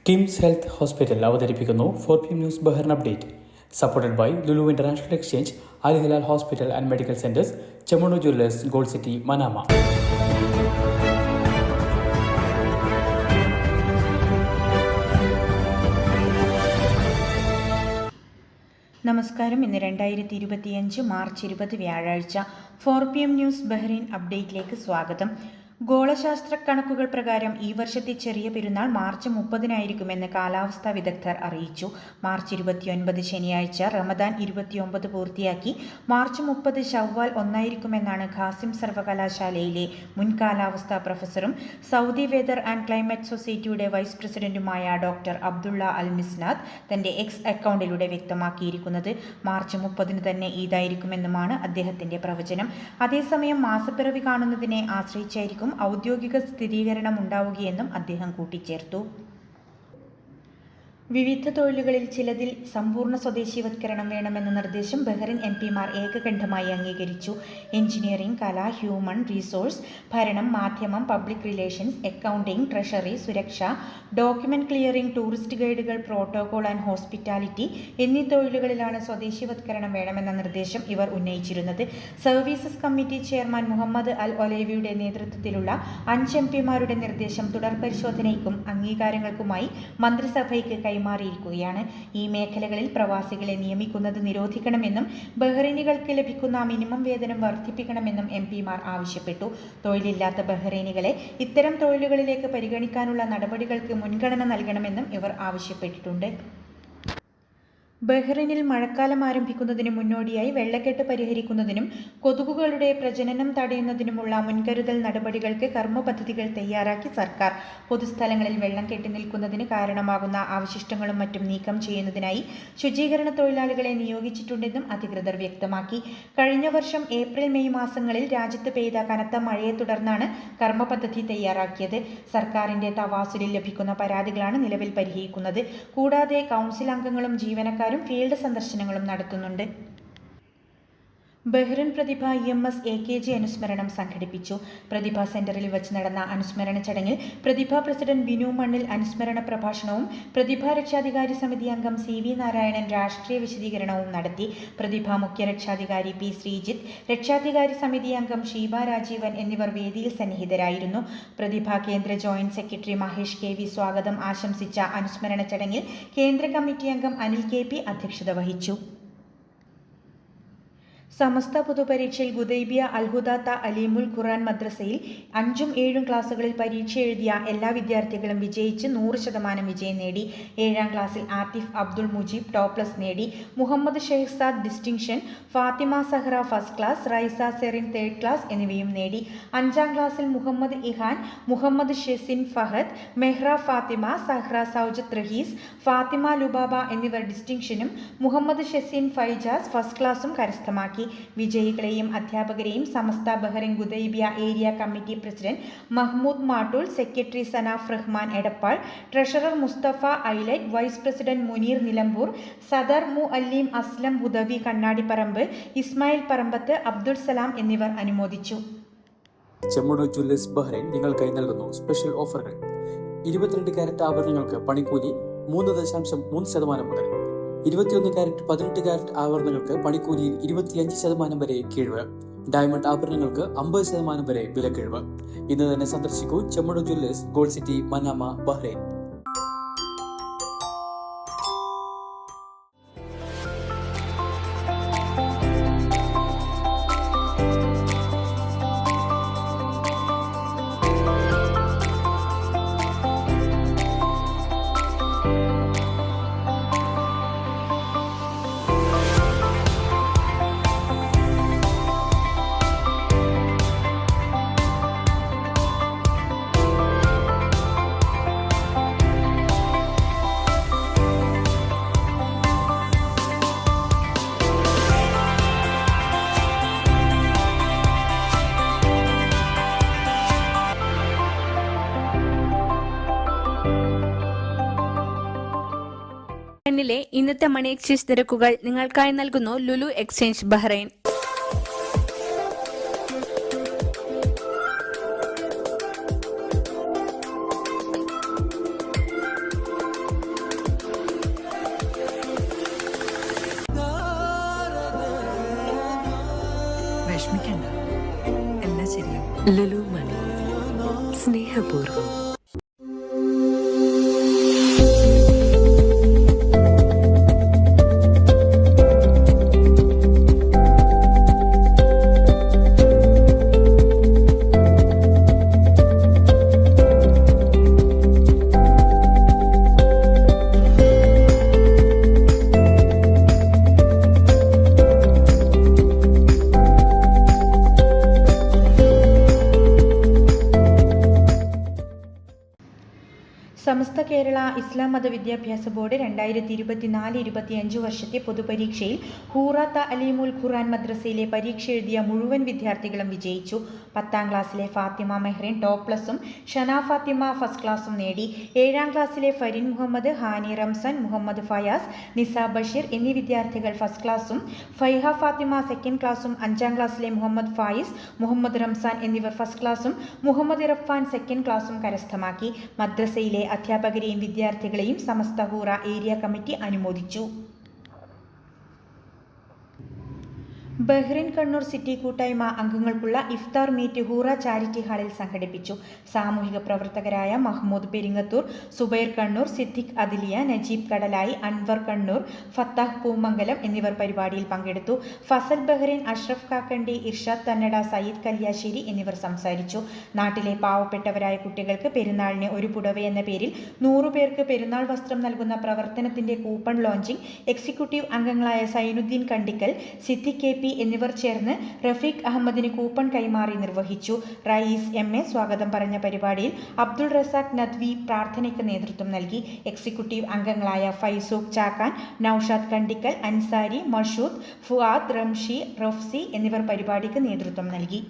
KIMS health hospital അവതരിപ്പിക്കുന്നു 4PM news Bahrain update. Supported by Lulu international exchange, Al Hilal hospital and medical centres, Chemmanur jewellers, gold city, Manama. നമസ്കാരം. ഇന്ന് 2025 March 20 വ്യാഴാഴ്ച 4PM news Bahrain അപ്ഡേറ്റിലേക്ക് സ്വാഗതം. ഗോളശാസ്ത്ര കണക്കുകൾ പ്രകാരം ഈ വർഷത്തെ ചെറിയ പെരുന്നാൾ മാർച്ച് 30-നായിരിക്കുമെന്ന് കാലാവസ്ഥാ വിദഗ്ധർ അറിയിച്ചു. മാർച്ച് 29 ശനിയാഴ്ച റമദാൻ 29 പൂർത്തിയാക്കി മാർച്ച് 30 ശവ്വാൽ 1 ഖാസിം സർവകലാശാലയിലെ മുൻ കാലാവസ്ഥാ പ്രൊഫസറും സൗദി വെതർ ആൻഡ് ക്ലൈമറ്റ് സൊസൈറ്റിയുടെ വൈസ് പ്രസിഡന്റുമായ ഡോക്ടർ അബ്ദുള്ള അൽ മിസ്നാദ് തന്റെ എക്സ് അക്കൗണ്ടിലൂടെ വ്യക്തമാക്കിയിരിക്കുന്നത്. മാർച്ച് 30 തന്നെ ഈദായിരിക്കുമെന്നുമാണ് അദ്ദേഹത്തിന്റെ പ്രവചനം. അതേസമയം മാസപ്പിറവി കാണുന്നതിനെ ആശ്രയിച്ചായിരിക്കും ഔദ്യോഗിക സ്ഥിരീകരണം ഉണ്ടാവുകയെന്നും അദ്ദേഹം കൂട്ടിച്ചേർത്തു. വിവിധ തൊഴിലുകളിൽ ചിലതിൽ സമ്പൂർണ്ണ സ്വദേശീവത്കരണം വേണമെന്ന നിർദ്ദേശം ബഹ്റൈൻ എംപിമാർ ഏകകണ്ഠമായി അംഗീകരിച്ചു. എഞ്ചിനീയറിംഗ്, കല, ഹ്യൂമൻ റിസോഴ്സ്, ഭരണം, മാധ്യമം, പബ്ലിക് റിലേഷൻസ്, അക്കൗണ്ടിംഗ്, ട്രഷറി, സുരക്ഷ, ഡോക്യുമെന്റ് ക്ലിയറിംഗ്, ടൂറിസ്റ്റ് ഗൈഡുകൾ, പ്രോട്ടോകോൾ ആൻഡ് ഹോസ്പിറ്റാലിറ്റി എന്നീ തൊഴിലുകളിലാണ് സ്വദേശീവത്കരണം വേണമെന്ന നിർദ്ദേശം ഇവർ ഉന്നയിച്ചിരുന്നത്. സർവീസസ് കമ്മിറ്റി ചെയർമാൻ മുഹമ്മദ് അൽ ഒലൈവിയുടെ നേതൃത്വത്തിലുള്ള 5 എംപിമാരുടെ നിർദ്ദേശം തുടർ പരിശോധനയ്ക്കും അംഗീകാരങ്ങൾക്കുമായി മന്ത്രിസഭയ്ക്ക് കൈമാറിയിരിക്കുകയാണ്. ഈ മേഖലകളിൽ പ്രവാസികളെ നിയമിക്കുന്നത് നിരോധിക്കണമെന്നും ബഹ്റൈനികൾക്ക് ലഭിക്കുന്ന മിനിമം വേതനം വർദ്ധിപ്പിക്കണമെന്നും എംപിമാർ ആവശ്യപ്പെട്ടു. തൊഴിലില്ലാത്ത ബഹ്റൈനികളെ ഇത്തരം തൊഴിലുകളിലേക്ക് പരിഗണിക്കാനുള്ള നടപടികൾക്ക് മുൻഗണന നൽകണമെന്നും ഇവർ ആവശ്യപ്പെട്ടിട്ടുണ്ട്. ബഹ്റൈനിൽ മഴക്കാലം ആരംഭിക്കുന്നതിന് മുന്നോടിയായി വെള്ളക്കെട്ട് പരിഹരിക്കുന്നതിനും കൊതുകുകളുടെ പ്രജനനം തടയുന്നതിനുമുള്ള മുൻകരുതൽ നടപടികൾക്ക് കർമ്മ പദ്ധതികൾ തയ്യാറാക്കി സർക്കാർ പൊതുസ്ഥലങ്ങളിൽ വെള്ളം കെട്ടി നിൽക്കുന്നതിന് കാരണമാകുന്ന അവശിഷ്ടങ്ങളും മറ്റും നീക്കം ചെയ്യുന്നതിനായി ശുചീകരണ തൊഴിലാളികളെ നിയോഗിച്ചിട്ടുണ്ടെന്നും അധികൃതർ വ്യക്തമാക്കി. കഴിഞ്ഞ വർഷം ഏപ്രിൽ മെയ് മാസങ്ങളിൽ രാജ്യത്ത് പെയ്ത കനത്ത മഴയെ തുടർന്നാണ് കർമ്മ പദ്ധതി തയ്യാറാക്കിയത്. സർക്കാരിന്റെ തവാസുലിൽ ലഭിക്കുന്ന പരാതികളാണ് നിലവിൽ പരിഹരിക്കുന്നത്. കൂടാതെ കൗൺസിൽ അംഗങ്ങളും ജീവനക്കാരും ഫീൽഡ് സന്ദർശനങ്ങളും നടത്തുന്നുണ്ട്. ബഹ്റൈൻ പ്രതിഭ EMS AKG അനുസ്മരണം സംഘടിപ്പിച്ചു. പ്രതിഭ സെന്ററിൽ വെച്ച് നടന്ന അനുസ്മരണ ചടങ്ങിൽ പ്രതിഭ പ്രസിഡന്റ് ബിനു മണ്ണിൽ അനുസ്മരണ പ്രഭാഷണവും പ്രതിഭ രക്ഷാധികാരി സമിതി അംഗം CV നാരായണൻ രാഷ്ട്രീയ വിശദീകരണവും നടത്തി. പ്രതിഭ മുഖ്യ രക്ഷാധികാരി P ശ്രീജിത്ത്, രക്ഷാധികാരി സമിതി അംഗം ഷീബ രാജീവൻ എന്നിവർ വേദിയിൽ സന്നിഹിതരായിരുന്നു. പ്രതിഭ കേന്ദ്ര ജോയിന്റ് സെക്രട്ടറി മഹേഷ് KV സ്വാഗതം ആശംസിച്ച അനുസ്മരണ ചടങ്ങിൽ കേന്ദ്ര കമ്മിറ്റി അംഗം അനിൽ KP അധ്യക്ഷത വഹിച്ചു. സമസ്ത പൊതുപരീക്ഷയിൽ ഗുദൈബിയ അൽഹുദാത്ത അലീമുൽ ഖുർആൻ മദ്രസയിൽ 5ഉം 7ഉം ക്ലാസുകളിൽ പരീക്ഷ എഴുതിയ എല്ലാ വിദ്യാർത്ഥികളും വിജയിച്ച് 100% വിജയം നേടി. 7ാം ക്ലാസ്സിൽ ആതിഫ് അബ്ദുൾ മുജീബ് ടോപ്പ്ലസ് നേടി. Muhammad Shehzad distinction, Fathima Sahra first class, Raisa Serin third class എന്നിവയും നേടി. 5ാം ക്ലാസ്സിൽ മുഹമ്മദ് ഇഹാൻ, മുഹമ്മദ് ഷെസിൻ ഫഹദ്, മെഹ്റ ഫാത്തിമ, സഹ്റ സൗജത്ത് റഹീസ്, ഫാത്തിമ ലുബാബ എന്നിവർ ഡിസ്റ്റിങ്ഷനും മുഹമ്മദ് ഷെസിൻ ഫൈജാസ് ഫസ്റ്റ് ക്ലാസും കരസ്ഥമാക്കി. വിജയികളെയും അധ്യാപകരെയും Samastha Bahrain Gudaibiya area committee president Mahmood Mattool, secretary Sanaf Rahman Edappal, treasurer Musthafa Ailat, vice president Muneer Nilambur, Sadar Muallim Aslam Hudavi Kannadiparamba, Ismail Parambath, Abdul Salam എന്നിവർ അനുമോദിച്ചു. ചെമ്മണ്ണൂർ ജ്വല്ലേഴ്സ് ബഹ്റൈൻ നിങ്ങൾക്കായി നൽകുന്നു സ്പെഷ്യൽ ഓഫറുകൾ. 22 കാരറ്റ് ആഭരണങ്ങൾക്ക് പണിക്കൂലി 3.3% മുതൽ, 21 കാരറ്റ് 18 കാരറ്റ് ആഭരണങ്ങൾക്ക് പണിക്കൂലിയിൽ 25% വരെ കിഴിവ്, ഡയമണ്ട് ആഭരണങ്ങൾക്ക് 50% വരെ വിലക്കിഴിവ്. ഇന്ന് തന്നെ സന്ദർശിക്കൂ Chemmanur jewellers, gold city, Manama, Bahrain. ബഹ്റൈനിലെ ഇന്നത്തെ മണി എക്സ്ചേഞ്ച് നിരക്കുകൾ നിങ്ങൾക്കായി നൽകുന്നു Lulu exchange Bahrain. Lulu money സ്നേഹപൂർവ്വം. സമസ്ത കേരള ഇസ്ലാം മത വിദ്യാഭ്യാസ ബോർഡ് 2024-25 വർഷത്തെ പൊതുപരീക്ഷയിൽ ഹൂറാത്ത അലീമുൽ ഖുർആൻ മദ്രസയിലെ പരീക്ഷ എഴുതിയ മുഴുവൻ വിദ്യാർത്ഥികളും വിജയിച്ചു. 10ാം ക്ലാസ്സിലെ ഫാത്തിമ മെഹ്റിൻ ടോപ്പ് പ്ലസും ഷന ഫാത്തിമ ഫസ്റ്റ് ക്ലാസും നേടി. 7ാം ക്ലാസ്സിലെ ഫരിൻ മുഹമ്മദ്, ഹാനി റംസൻ, മുഹമ്മദ് ഫയാസ്, നിസ ബഷീർ എന്നീ വിദ്യാർത്ഥികൾ ഫസ്റ്റ് ക്ലാസും, ഫൈഹ ഫാത്തിമ സെക്കൻഡ് ക്ലാസും, 5ാം ക്ലാസ്സിലെ മുഹമ്മദ് ഫായിസ്, മുഹമ്മദ് റംസാൻ എന്നിവർ ഫസ്റ്റ് ക്ലാസും, മുഹമ്മദ് ഇറഫാൻ സെക്കൻഡ് ക്ലാസും കരസ്ഥമാക്കി. മദ്രസയിലെ അധ്യാപകരെയും വിദ്യാർത്ഥികളെയും സമസ്ത ഹൂറ ഏരിയ കമ്മിറ്റി അനുമോദിച്ചു. ബഹ്റിൻ കണ്ണൂർ സിറ്റി കൂട്ടായ്മ അംഗങ്ങൾക്കുള്ള ഇഫ്താർ മീറ്റ് ഹൂറ ചാരിറ്റി ഹാളിൽ സംഘടിപ്പിച്ചു. സാമൂഹിക പ്രവർത്തകരായ മഹ്മൂദ് പെരിങ്ങത്തൂർ, സുബൈർ കണ്ണൂർ, സിദ്ദിഖ് അദിലിയ, നജീബ് കടലായി, അൻവർ കണ്ണൂർ, ഫത്താഹ് പൂമംഗലം എന്നിവർ പരിപാടിയിൽ പങ്കെടുത്തു. ഫസൽ ബഹ്റിൻ, അഷ്റഫ് കാക്കണ്ടി, ഇർഷാദ് തന്നട, സയ്യിദ് കല്യാശ്ശേരി എന്നിവർ സംസാരിച്ചു. നാട്ടിലെ പാവപ്പെട്ടവരായ കുട്ടികൾക്ക് പെരുന്നാളിന് ഒരു പുടവ എന്ന പേരിൽ 100 പേർക്ക് പെരുന്നാൾ വസ്ത്രം നൽകുന്ന പ്രവർത്തനത്തിന്റെ കൂപ്പൺ ലോഞ്ചിങ് എക്സിക്യൂട്ടീവ് അംഗങ്ങളായ സൈനുദ്ദീൻ കണ്ടിക്കൽ, സിദ്ദിഖ് കെ എന്നിവർ ചേർന്ന് റഫീഖ് അഹമ്മദിന് കൂപ്പൺ കൈമാറി നിർവഹിച്ചു. റയീസ് എം.എ. സ്വാഗതം പറഞ്ഞ പരിപാടിയിൽ അബ്ദുൾ റസാഖ് നദ്വി പ്രാർത്ഥനയ്ക്ക് നേതൃത്വം നൽകി. എക്സിക്യൂട്ടീവ് അംഗങ്ങളായ ഫൈസൂഖ് ചാക്കാൻ, നൌഷാദ് കണ്ടിക്കൽ, അൻസാരി, മഷൂദ്, ഫുആദ്, റംഷി, റഫ്സി എന്നിവർ പരിപാടിക്ക് നേതൃത്വം നൽകി.